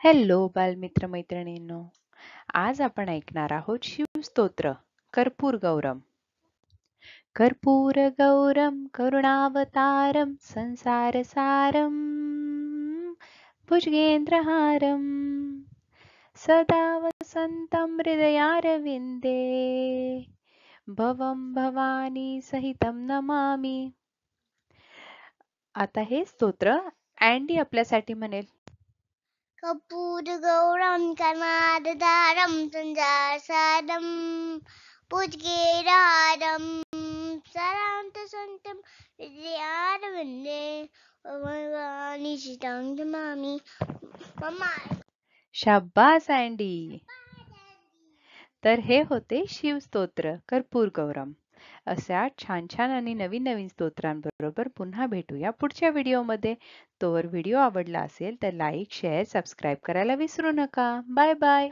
Hello बालमित्र मैत्रिणींनो, आज आपण ऐकणार आहोत शिवस्तोत्र कर्पूर गौरम. कर्पूर गौरम करुणावतारम संसार सारम भुजगेंद्रहारम सदा वसंतं हृदयारविंदे भवं भवानी सहितं नमामि. आता हे स्तोत्र अँडी आपल्यासाठी म्हणेल. कर्पूरगौरं करुणावतारं संसारसारं भुजगेन्द्रहारं सदा वसंतं हृदयारविन्दे भवानी सहितं नमामि. शाब्बास अँडी. तर हे होते शिवस्तोत्र कर्पूर गौरम. अशा छान छान आणि नवीन नवीन स्तोत्रांबरोबर पुन्हा भेटूया पुढच्या व्हिडिओमध्ये. तोवर व्हिडिओ आवडला असेल तर लाईक, शेअर, सबस्क्राईब करायला विसरू नका. Bye bye.